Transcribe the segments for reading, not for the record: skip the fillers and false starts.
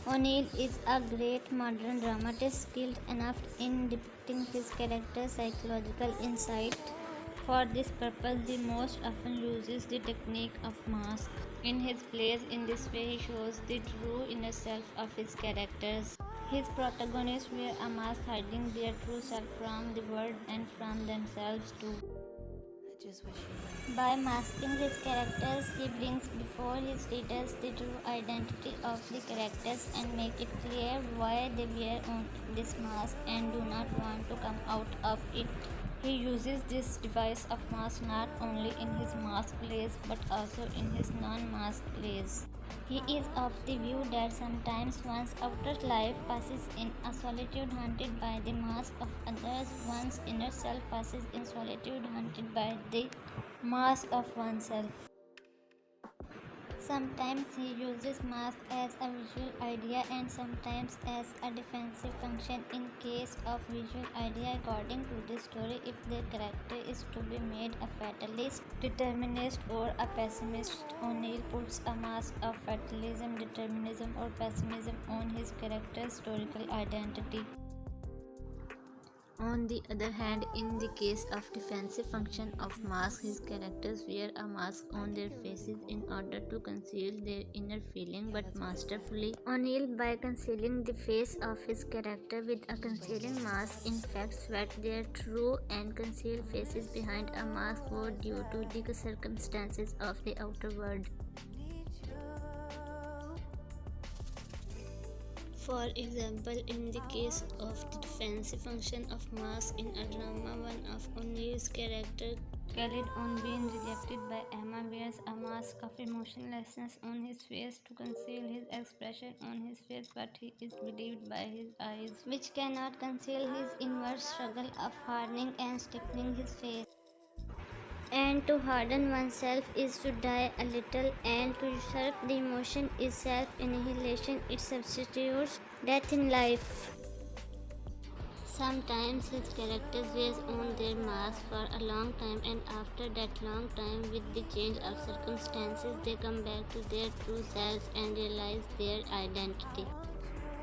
O'Neill is a great modern dramatist skilled enough in depicting his character's psychological insight. For this purpose, the most often uses the technique of mask. In his plays, in this way, he shows the true inner self of his characters. His protagonists wear a mask hiding their true self from the world and from themselves too. By masking his characters, he brings before his readers the true identity of the characters and make it clear why they wear on this mask and do not want to come out of it. He uses this device of mask not only in his mask plays but also in his non-mask plays. He is of the view that sometimes one's outer life passes in a solitude haunted by the mask of others, one's inner self passes in solitude haunted by the mask of oneself. Sometimes he uses mask as a visual idea and sometimes as a defensive function. In case of visual idea, according to the story, if the character is to be made a fatalist, determinist or a pessimist, O'Neill puts a mask of fatalism, determinism or pessimism on his character's historical identity. On the other hand, in the case of defensive function of mask, his characters wear a mask on their faces in order to conceal their inner feeling, but masterfully. O'Neill, by concealing the face of his character with a concealing mask, in fact sweat their true and concealed faces behind a mask were due to the circumstances of the outer world. For example, in the case of the defensive function of mask in a drama, one of O'Neill's character, Khalid, on being rejected by Emma, wears a mask of emotionlessness on his face to conceal his expression on his face, but he is believed by his eyes, which cannot conceal his inward struggle of hardening and stiffening his face. And to harden oneself is to die a little, and to usurp the emotion is self annihilation. It substitutes death in life. Sometimes his characters wear on their mask for a long time, and after that long time, with the change of circumstances, they come back to their true selves and realize their identity.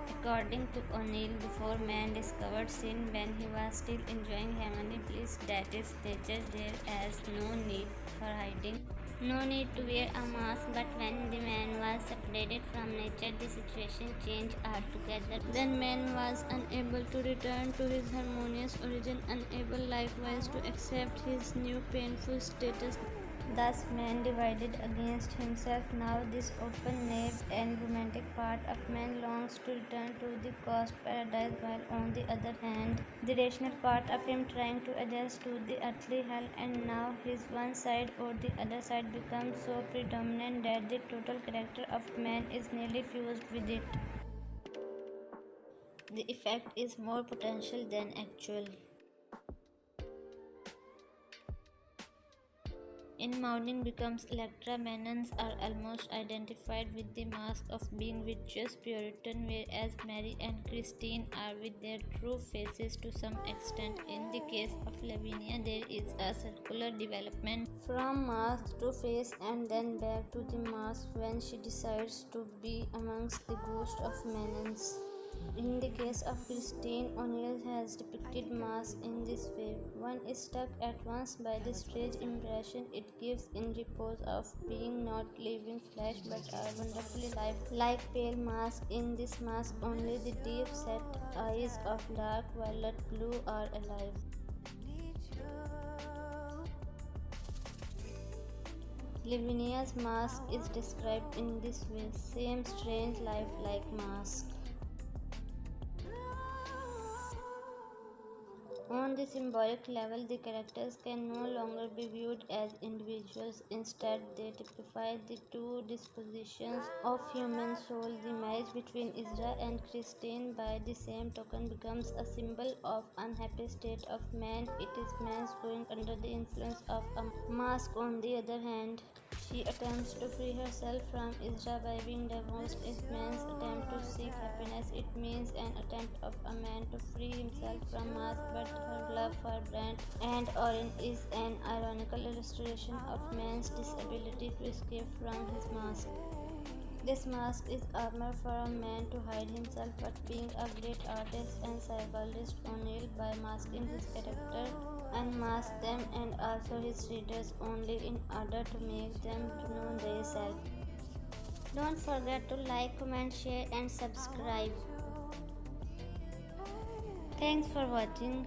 According to O'Neill, before man discovered sin when he was still enjoying heavenly bliss, that is, nature there as no need for hiding, no need to wear a mask, but when the man was separated from nature, the situation changed altogether. Then man was unable to return to his harmonious origin, unable likewise to accept his new painful status. Thus man divided against himself. Now this open knave and romantic part of man longs to return to the ghost paradise, while on the other hand the rational part of him trying to adjust to the earthly hell, and now his one side or the other side becomes so predominant that the total character of man is nearly fused with it. The effect is more potential than actual. In Mourning becomes Electra, Manons are almost identified with the mask of being virtuous Puritan, whereas Mary and Christine are with their true faces to some extent. In the case of Lavinia, there is a circular development from mask to face and then back to the mask when she decides to be amongst the ghosts of Manons. In the case of Christine, O'Neill has depicted mask in this way. One is struck at once by the strange impression it gives in repose of being not living flesh but a wonderfully like pale mask. In this mask, only the deep set eyes of dark violet blue are alive. Lavinia's mask is described in this way: same strange lifelike mask. On the symbolic level, the characters can no longer be viewed as individuals. Instead, they typify the two dispositions of human soul. The marriage between Isra and Christine, by the same token, becomes a symbol of unhappy state of man. It is man's going under the influence of a mask. On the other hand, She attempts to free herself from Isra by being divorced. If man's attempt to seek happiness, it means an attempt of a man to free himself from mask, but her love for Brent and Orin is an ironical illustration of man's disability to escape from his mask. This mask is armor for a man to hide himself, but being a great artist and psychologist, O'Neill, by masking his character, unmasks them and also his readers only in order to make them to know themselves. Don't forget to like, comment, share, and subscribe. Thanks for watching.